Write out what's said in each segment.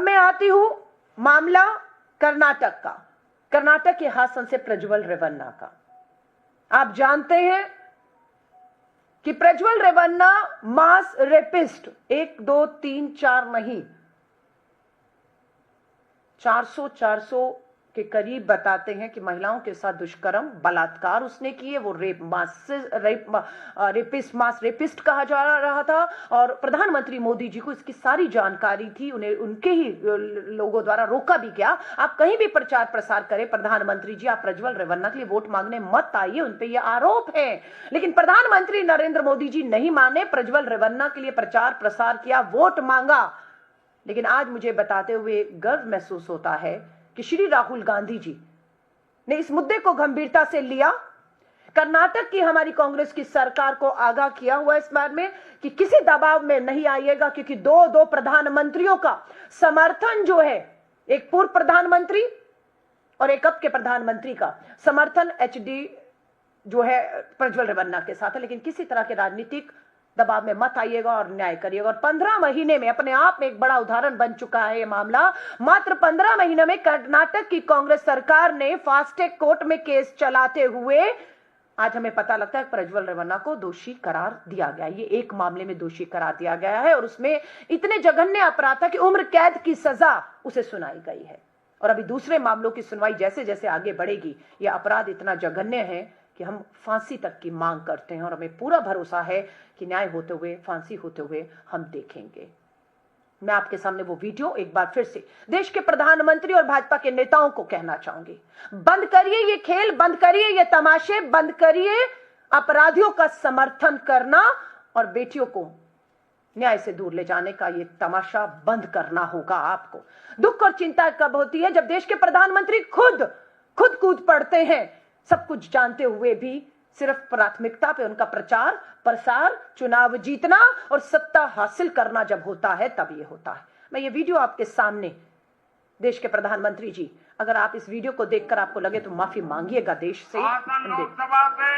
मैं आती हूं मामला कर्नाटक का, कर्नाटक के हासन से प्रज्वल रेवन्ना का। आप जानते हैं कि प्रज्वल रेवन्ना मास रेपिस्ट 1 2 3 4 नहीं 400 के करीब बताते हैं कि महिलाओं के साथ दुष्कर्म बलात्कार उसने किए। वो मास रेपिस्ट कहा जा रहा था और प्रधानमंत्री मोदी जी को इसकी सारी जानकारी थी। उन्हें उनके ही लोगों द्वारा रोका भी गया। आप कहीं भी प्रचार प्रसार करें प्रधानमंत्री जी, आप प्रज्वल रेवन्ना के लिए वोट मांगने मत आइए, उन पे ये आरोप है। लेकिन प्रधानमंत्री नरेंद्र मोदी जी नहीं माने, प्रज्वल रेवन्ना के लिए प्रचार प्रसार किया, वोट मांगा। लेकिन आज मुझे बताते हुए गर्व महसूस होता है कि श्री राहुल गांधी जी ने इस मुद्दे को गंभीरता से लिया। कर्नाटक की हमारी कांग्रेस की सरकार को आगाह किया हुआ इस बारे में कि किसी दबाव में नहीं आइएगा, क्योंकि दो प्रधानमंत्रियों का समर्थन जो है, एक पूर्व प्रधानमंत्री और एक अब के प्रधानमंत्री का समर्थन एचडी जो है प्रज्वल रेवन्ना के साथ है। लेकिन किसी तरह के राजनीतिक दबाव में मत आइएगा और न्याय करिएगा। और 15 महीने में अपने आप में एक बड़ा उदाहरण बन चुका है यह मामला। मात्र 15 महीने में कर्नाटक की कांग्रेस सरकार ने फास्ट ट्रैक कोर्ट में केस चलाते हुए आज हमें पता लगता है प्रज्वल रेवन्ना को दोषी करार दिया गया। ये एक मामले में दोषी करार दिया गया है और उसमें इतने जघन्य अपराध था कि उम्र कैद की सजा उसे सुनाई गई है। और अभी दूसरे मामलों की सुनवाई जैसे जैसे आगे बढ़ेगी, यह अपराध इतना जघन्य है कि हम फांसी तक की मांग करते हैं और हमें पूरा भरोसा है कि न्याय होते हुए, फांसी होते हुए हम देखेंगे। मैं आपके सामने वो वीडियो एक बार फिर से देश के प्रधानमंत्री और भाजपा के नेताओं को कहना चाहूंगी, बंद करिए ये खेल, बंद करिए ये तमाशे, बंद करिए अपराधियों का समर्थन करना और बेटियों को न्याय से दूर ले जाने का ये तमाशा बंद करना होगा आपको। दुख और चिंता कब होती है? जब देश के प्रधानमंत्री खुद कूद पड़ते हैं, सब कुछ जानते हुए भी सिर्फ प्राथमिकता पे उनका प्रचार प्रसार, चुनाव जीतना और सत्ता हासिल करना जब होता है तब ये होता है। मैं ये वीडियो आपके सामने, देश के प्रधानमंत्री जी, अगर आप इस वीडियो को देखकर आपको लगे तो माफी मांगिएगा देश से। लोकसभा से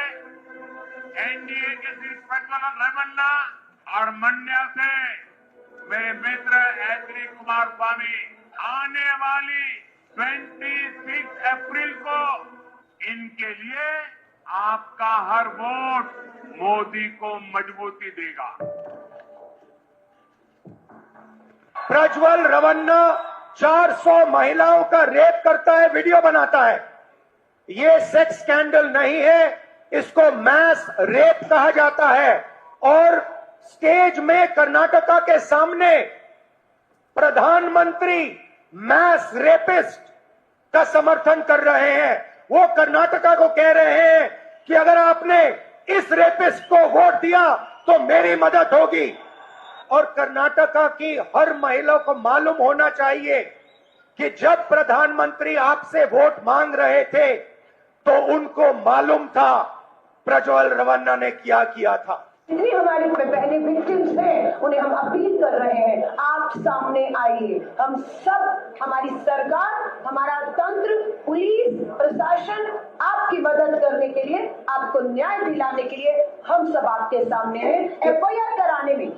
एनडीए के श्री प्रज्वल रेवन्ना और मंड्या से मेरे मित्र एचडी कुमारस्वामी आने वाली 26 अप्रैल को इनके लिए आपका हर वोट मोदी को मजबूती देगा। प्रज्वल रेवन्ना 400 महिलाओं का रेप करता है, वीडियो बनाता है। ये सेक्स स्कैंडल नहीं है, इसको मैस रेप कहा जाता है। और स्टेज में कर्नाटका के सामने प्रधानमंत्री मैस रेपिस्ट का समर्थन कर रहे हैं। वो कर्नाटका को कह रहे हैं कि अगर आपने इस रेपिस्ट को वोट दिया तो मेरी मदद होगी। और कर्नाटका की हर महिला को मालूम होना चाहिए कि जब प्रधानमंत्री आपसे वोट मांग रहे थे तो उनको मालूम था प्रज्वल रेवन्ना ने क्या किया था। जितनी हमारी बहनें विक्टिम्स हैं उन्हें हम अपील कर रहे हैं, आप सामने आइए। हम सब, हमारी सरकार, हमारा तंत्र, पुलिस, प्रशासन आपकी मदद करने के लिए, आपको न्याय दिलाने के लिए हम सब आपके सामने हैं। एफआईआर कराने में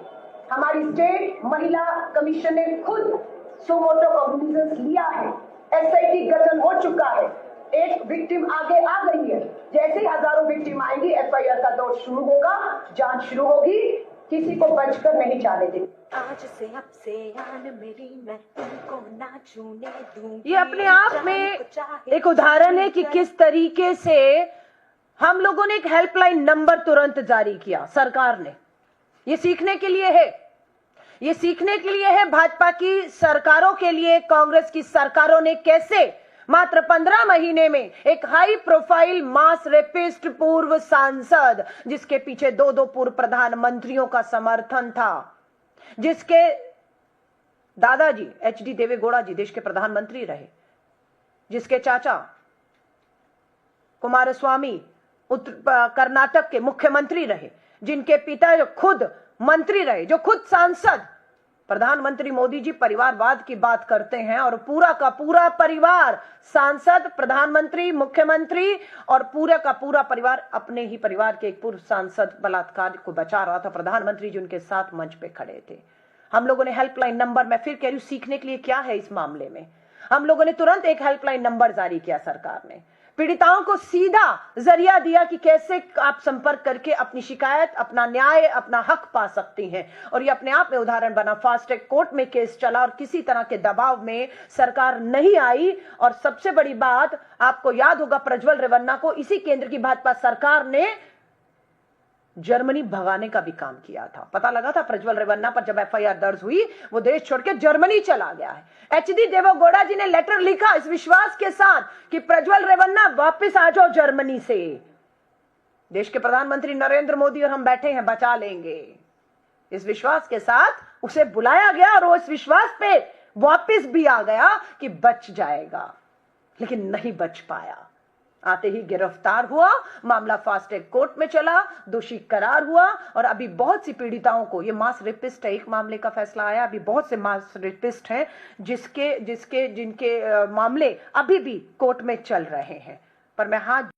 हमारी स्टेट महिला कमीशन ने खुद सुमोटो कॉग्निजेंस लिया है। एसआईटी गठन हो चुका है, एक विक्टिम आगे आ गई है। जैसे ही हजारों विक्टिम आएंगी, एफआईआर का दौर शुरू होगा, जांच शुरू होगी, किसी को बचकर नहीं जाने देंगे। आज से अब से आन मेरी, मैं तुमको ना छूने दूंगी। ये अपने आप में एक उदाहरण है कि किस तरीके से हम लोगों ने एक हेल्पलाइन नंबर तुरंत जारी किया सरकार ने। ये सीखने के लिए है, ये सीखने के लिए है भाजपा की सरकारों के लिए, कांग्रेस की सरकारों ने कैसे मात्र 15 महीने में एक हाई प्रोफाइल मास रेपिस्ट पूर्व सांसद, जिसके पीछे दो पूर्व प्रधानमंत्रियों का समर्थन था, जिसके दादाजी एचडी देवेगौड़ा जी देश के प्रधानमंत्री रहे, जिसके चाचा कुमारस्वामी कर्नाटक के मुख्यमंत्री रहे, जिनके पिता खुद मंत्री रहे, जो खुद सांसद। प्रधानमंत्री मोदी जी परिवारवाद की बात करते हैं और पूरा का पूरा परिवार, सांसद, प्रधानमंत्री, मुख्यमंत्री और पूरा का पूरा परिवार अपने ही परिवार के एक पूर्व सांसद बलात्कार को बचा रहा था। प्रधानमंत्री जी उनके साथ मंच पे खड़े थे। हम लोगों ने हेल्पलाइन नंबर, मैं फिर कह रही हूं, सीखने के लिए क्या है इस मामले में, हम लोगों ने तुरंत एक हेल्पलाइन नंबर जारी किया। सरकार ने पीड़िताओं को सीधा जरिया दिया कि कैसे आप संपर्क करके अपनी शिकायत, अपना न्याय, अपना हक पा सकती हैं। और ये अपने आप में उदाहरण बना। फास्ट ट्रैक कोर्ट में केस चला और किसी तरह के दबाव में सरकार नहीं आई। और सबसे बड़ी बात, आपको याद होगा प्रज्वल रेवन्ना को इसी केंद्र की भाजपा सरकार ने जर्मनी भगाने का भी काम किया था। पता लगा था प्रज्वल रेवन्ना पर जब एफआईआर दर्ज हुई, वो देश छोड़ के जर्मनी चला गया है। एचडी देवेगौड़ा जी ने लेटर लिखा इस विश्वास के साथ कि प्रज्वल रेवन्ना वापस आ जाओ जर्मनी से। देश के प्रधानमंत्री नरेंद्र मोदी और हम बैठे हैं, बचा लेंगे, इस विश्वास के साथ उसे बुलाया गया और वो इस विश्वास पे वापस भी आ गया कि बच जाएगा, लेकिन नहीं बच पाया। आते ही गिरफ्तार हुआ, मामला फास्ट ट्रैक कोर्ट में चला, दोषी करार हुआ और अभी बहुत सी पीड़िताओं को, ये मास रेपिस्ट है, एक मामले का फैसला आया, अभी बहुत से मास रेपिस्ट हैं जिनके मामले अभी भी कोर्ट में चल रहे हैं। पर मैं हाथ